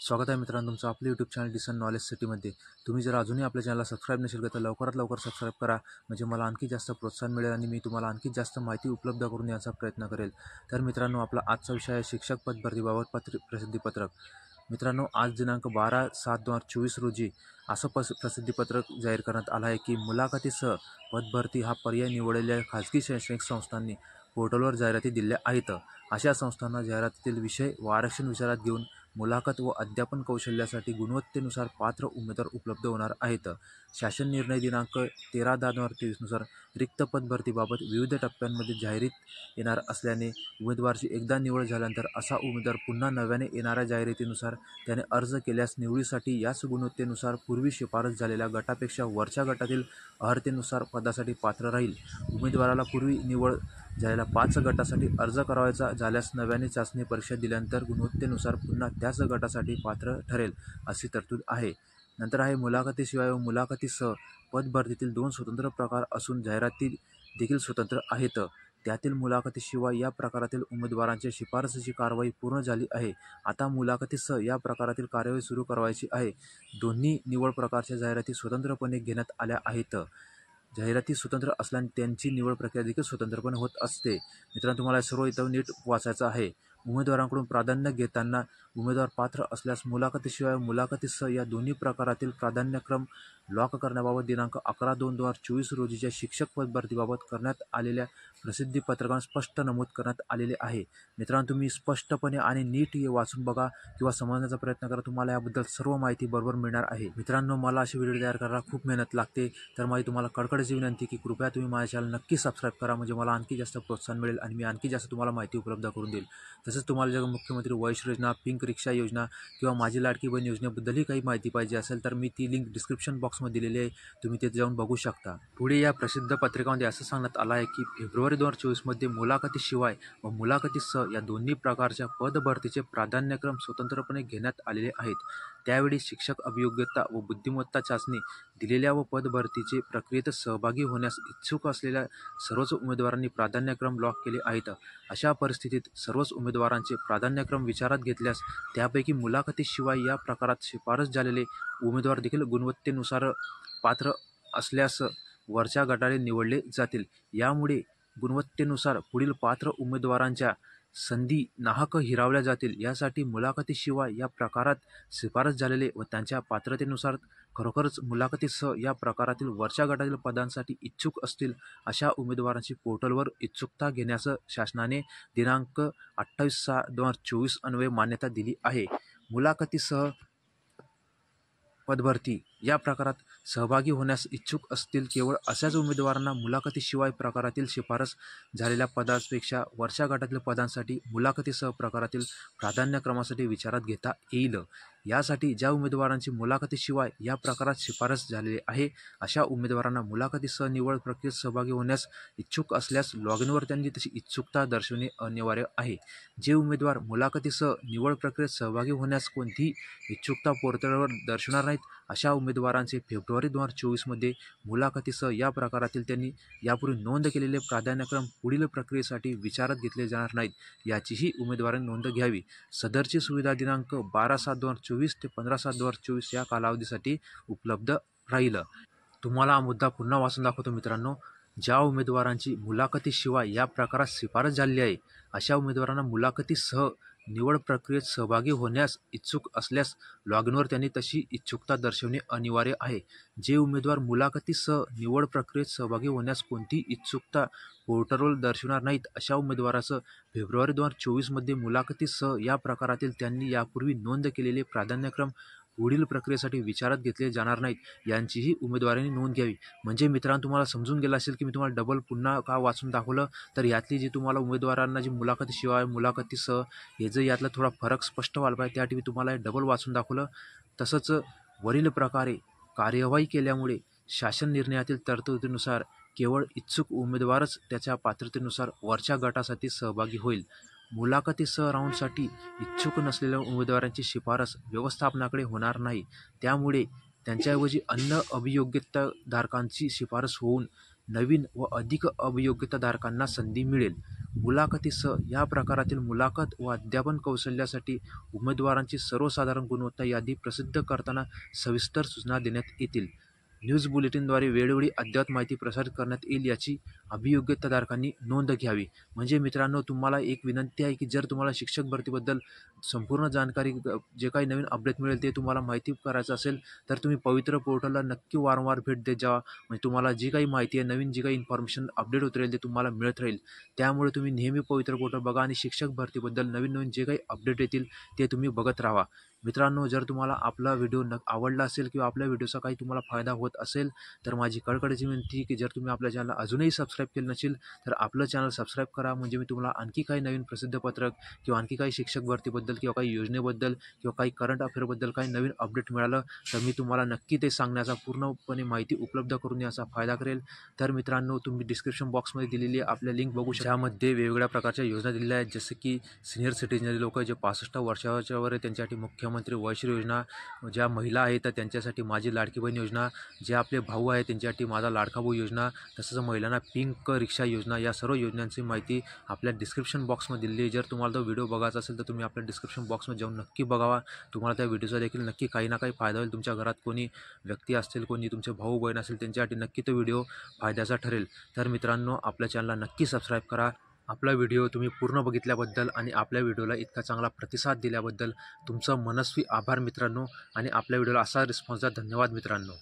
स्वागत आहे मित्रांनो तुमचं आपलं यूट्यूब चॅनल डिसन नॉलेज सिटीमध्ये। तुम्ही जर अजूनही आपल्या चॅनलला सबस्क्राईब नसेल केलं तर लवकरात लवकर सबस्क्राईब करा, म्हणजे मला आणखी जास्त प्रोत्साहन मिळेल आणि मी तुम्हाला आणखी जास्त माहिती उपलब्ध करून देण्याचा प्रयत्न करेल। तर मित्रांनो, आपला आजचा विषय आहे शिक्षक पद भरतीबाबत प्रसिद्धीपत्रक। मित्रांनो, आज दिनांक 12/7/2024 रोजी असं प्रसिद्धीपत्रक जाहीर करण्यात आलं आहे की मुलाखतीसह पदभरती हा पर्याय निवडलेल्या खाजगी शैक्षणिक संस्थांनी पोर्टलवर जाहिराती दिल्या आहेत। अशा संस्थांना जाहिरातीतील विषय व आरक्षण विचारात घेऊन मुलाखत व अध्यापन कौशल्यासाठी गुणवत्तेनुसार पात्र उमेदवार उपलब्ध होणार आहेत। शासन निर्णय दिनांक 13/10/2023 नुसार रिक्त पदभरतीबाबत विविध टप्प्यांमध्ये जाहिरात येणार असल्याने उमेदवाराची एकदा निवड झाल्यानंतर असा उमेदवार पुन्हा नव्याने येणाऱ्या जाहिरातीनुसार त्याने अर्ज केल्यास निवडीसाठी याच गुणवत्तेनुसार पूर्वी शिफारस झालेल्या गटापेक्षा वरच्या गटातील अर्हतेनुसार पदासाठी पात्र राहील। उमेदवाराला पूर्वी निवड झालेल्या 5 गटासाठी अर्ज करावयाचा झाल्यास नव्याने चाचणी परीक्षा दिल्यानंतर गुणवत्तेनुसार पुन्हा त्याच गटासाठी पात्र ठरेल, अशी तरतूद आहे। नंतर आहे मुलाखतीशिवाय व मुलाखतीसह पदभरतीतील 2 स्वतंत्र प्रकार असून जाहिराती देखील स्वतंत्र आहेत। त्यातील मुलाखतीशिवाय या प्रकारातील उमेदवारांच्या शिफारसीची कारवाई पूर्ण झाली आहे। आता मुलाखतीसह या प्रकारातील कार्यवाही सुरू करायची आहे। दोन्ही निवड प्रकारच्या जाहिराती स्वतंत्रपणे घेण्यात आल्या आहेत। जाहिराती स्वतंत्र असल्याने त्यांची निवड प्रक्रिया देखील स्वतंत्रपणे होत असते। मित्रांनो, तुम्हाला सर्व इथं नीट वाचायचं आहे। उमेदवारांकडून प्राधान्य घेताना उमेदवार पात्र असल्यास मुलाखतीशिवाय मुलाखतीसह या दोन्ही प्रकारातील प्राधान्यक्रम लॉक करण्याबाबत दिनांक 11/2/2024 रोजीच्या शिक्षक पदभरतीबाबत करण्यात आलेल्या प्रसिद्धीपत्रकात स्पष्ट नमूद करण्यात आलेले आहे। मित्रांनो, तुम्ही स्पष्टपणे आणि नीट हे वाचून बघा किंवा समजण्याचा प्रयत्न करा, तुम्हाला याबद्दल सर्व माहिती बरोबर मिळणार आहे। मित्रांनो, मला अशी व्हिडिओ तयार करायला खूप मेहनत लागते, तर माझी तुम्हाला कडकडची विनंती की कृपया तुम्ही माझ्या चॅनल नक्की सबस्क्राईब करा, म्हणजे मला आणखी जास्त प्रोत्साहन मिळेल आणि मी आणखी जास्त तुम्हाला माहिती उपलब्ध करून देईल। तसेच तुम्हाला जर मुख्यमंत्री वैश योजना, पिंक रिक्षा योजना किंवा माझी लाडकी बहीण योजनेबद्दलही काही माहिती पाहिजे असेल तर मी ती लिंक डिस्क्रिप्शन बॉक्समध्ये दिलेली आहे, तुम्ही तिथे जाऊन बघू शकता। पुढे या प्रसिद्ध पत्रिकामध्ये असं सांगण्यात आलं आहे की फेब्रुवारी 2024 मध्ये मुलाखतीशिवाय व मुलाखतीसह या दोन्ही प्रकारच्या पदभरतीचे प्राधान्यक्रम स्वतंत्रपणे घेण्यात आलेले आहेत। त्यावेळी शिक्षक अभियोग्यता व बुद्धिमत्ता चाचणी दिलेल्या व पदभरतीचे प्रक्रियेत सहभागी होण्यास इच्छुक असलेल्या सर्वच उमेदवारांनी प्राधान्यक्रम लॉक केले आहेत। अशा परिस्थितीत सर्वच उमेदवारांचे प्राधान्यक्रम विचारात घेतल्यास त्यापैकी मुलाखतीशिवाय या प्रकारात शिफारस झालेले उमेदवार देखील गुणवत्तेनुसार पात्र असल्यास वरच्या गटाने निवडले जातील। यामुळे गुणवत्तेनुसार पुढील पात्र उमेदवारांच्या संधी नाहक हिरावल्या जातील। यासाठी मुलाखतीशिवाय या प्रकारात शिफारस झालेले व त्यांच्या पात्रतेनुसार खरोखरच मुलाखतीसह या प्रकारातील वरच्या गटातील पदांसाठी इच्छुक असतील अशा उमेदवारांची पोर्टलवर इच्छुकता घेण्यास शासनाने दिनांक 28/6/2024 अन्वये मान्यता दिली आहे। मुलाखतीसह पदभरती या प्रकारात सहभागी होण्यास इच्छुक असतील केवळ अशाच उमेदवारांना मुलाखतीशिवाय प्रकारातील शिफारस झालेल्या पदांपेक्षा वरच्या गटातील पदांसाठी मुलाखतीसह प्रकारातील प्राधान्यक्रमासाठी विचारात घेता येईल। यासाठी ज्या उमेदवारांची मुलाखतीशिवाय या प्रकारात शिफारस झालेली आहे अशा उमेदवारांना मुलाखतीसह निवड प्रक्रियेत सहभागी होण्यास इच्छुक असल्यास लॉगिनवर त्यांनी तशी इच्छुकता दर्शवणे अनिवार्य आहे। जे उमेदवार मुलाखतीसह निवड प्रक्रियेत सहभागी होण्यास कोणतीही इच्छुकता पोर्टलवर दर्शवणार नाहीत अशा उमेदवारांचे फेब्रुवारी 2024 मध्ये मुलाखतीसह या प्रकारातील त्यांनी यापूर्वी नोंद केलेले प्राधान्यक्रम पुढील प्रक्रियेसाठी विचारात घेतले जाणार नाहीत, याचीही उमेदवारांनी नोंद घ्यावी। सदरची सुविधा दिनांक 12/7/2024 ते 15/7/2024 या कालावधीसाठी उपलब्ध राहील। तुम्हाला हा मुद्दा पुन्हा वाचून दाखवतो मित्रांनो। ज्या उमेदवारांची मुलाखतीशिवाय या प्रकारात शिफारस झालेली आहे अशा उमेदवारांना मुलाखतीसह निवड प्रक्रियेत सहभागी होण्यास इच्छुक असल्यास लॉगिनवर त्यांनी तशी इच्छुकता दर्शवणे अनिवार्य आहे। जे उमेदवार मुलाखतीसह निवड प्रक्रियेत सहभागी होण्यास कोणतीही इच्छुकता पोर्टलवर दर्शवणार नाहीत अशा उमेदवाराचं फेब्रुवारी 2024 मध्ये मुलाखतीसह या प्रकारातील त्यांनी यापूर्वी नोंद केलेले प्राधान्यक्रम पुढील प्रक्रियेसाठी विचारात घेतले जाणार नाहीत, यांचीही उमेदवारांनी नोंद घ्यावी। म्हणजे मित्रांनो, तुम्हाला समजून गेलं असेल की मी तुम्हाला डबल पुन्हा का वाचून दाखवलं, तर यातली जी तुम्हाला उमेदवारांना जी मुलाखतीशिवाय मुलाखतीसह हे जर यातला थोडा फरक स्पष्ट व्हायला पाहिजे, त्यासाठी मी तुम्हाला डबल वाचून दाखवलं। तसंच वरील प्रकारे कार्यवाही केल्यामुळे शासन निर्णयातील तरतुदीनुसार केवळ इच्छुक उमेदवारच त्याच्या पात्रतेनुसार वरच्या गटासाठी सहभागी होईल। मुलाखतीसह राऊंडसाठी इच्छुक नसलेल्या उमेदवारांची शिफारस व्यवस्थापनाकडे होणार नाही, त्यामुळे त्यांच्याऐवजी अन्य अभियोग्यताधारकांची शिफारस होऊन नवीन व अधिक अभियोग्यताधारकांना संधी मिळेल. मुलाखतीसह या प्रकारातील मुलाखत व अध्यापन कौशल्यासाठी उमेदवारांची सर्वसाधारण गुणवत्ता यादी प्रसिद्ध करताना सविस्तर सूचना देण्यात येतील. न्यूज बुलेटिनद्वारे वेळोवेळी अद्ययावत माहिती प्रसारित करण्यात येईल, याची अभियोग्यताधारकांनी नोंद घ्यावी. म्हणजे मित्रांनो, तुम्हाला एक विनंती आहे की जर तुम्हाला शिक्षक भरतीबद्दल संपूर्ण जानकारी जे काही नवीन अपडेट मिळेल ते तुम्हाला माहिती करायचं असेल तर तुम्ही पवित्र पोर्टलला नक्की वारंवार भेट देत जावा. म्हणजे तुम्हाला जी काही माहिती आहे, नवीन जी काही इन्फॉर्मेशन अपडेट होत राहील ते तुम्हाला मिळत राहील. त्यामुळे तुम्ही नेहमी पवित्र पोर्टल बघा आणि शिक्षक भरतीबद्दल नवीन जे काही अपडेट येतील ते तुम्ही बघत राहा. मित्रांनो, जर तुम्हाला आपला व्हिडिओ आवडला असेल किंवा आपल्या व्हिडिओचा काही तुम्हाला फायदा होत असेल तर माझी कळकळीची विनंती की जर तुम्ही आपल्या चॅनलला अजूनही सबस्क्राईब केलं नसेल तर आपलं चॅनल सबस्क्राईब करा. म्हणजे मी तुम्हाला आणखी काही नवीन प्रसिद्ध पत्रक किंवा आणखी काही शिक्षक भरतीबद्दल किंवा काही योजनेबद्दल किंवा काही करंट अफेअरबद्दल काही नवीन अपडेट मिळालं तर मी तुम्हाला नक्की ते सांगण्याचा पूर्णपणे माहिती उपलब्ध करून याचा फायदा करेल. तर मित्रांनो, तुम्ही डिस्क्रिप्शन बॉक्समध्ये दिलेली आपल्या लिंक बघू शकता. ज्यामध्ये वेगवेगळ्या प्रकारच्या योजना दिलेल्या आहेत, जसं की सिनियर सिटीजन लोक जे 65 वर्षाच्या वर आहे त्यांच्यासाठी मुख्यमंत्री वयश्री योजना, ज्या महिला आहेत तर त्यांच्यासाठी माझी लाडकी बहीण योजना, जे आपले भाऊ आहेत त्यांच्यासाठी माझा लाडका भाऊ योजना, तसंच महिलांना पिंक रिक्षा योजना, या सर्व योजनांची माहिती आपल्या डिस्क्रिप्शन बॉक्समध्ये दिली आहे. जर तुम्हाला तो व्हिडिओ बघायचा असेल तर तुम्ही आपल्या डिस्क्रिप्शन बॉक्समध्ये जाऊन नक्की बघावा. तुम्हाला त्या व्हिडिओचा देखील नक्की काही ना काही फायदा होईल. तुमच्या घरात कोणी व्यक्ती असतील, कोणी तुमचे भाऊ बहीण असेल त्यांच्यासाठी नक्की तो व्हिडिओ फायद्याचा ठरेल. तर मित्रांनो, आपल्या चॅनलला नक्की सबस्क्राईब करा. आपला व्हिडिओ तुम्ही पूर्ण बघितल्याबद्दल आणि आपल्या व्हिडिओला इतका चांगला प्रतिसाद दिल्याबद्दल तुमचं मनस्वी आभार मित्रांनो. आणि आपल्या व्हिडिओला असा रिस्पॉन्स द्या. धन्यवाद मित्रांनो.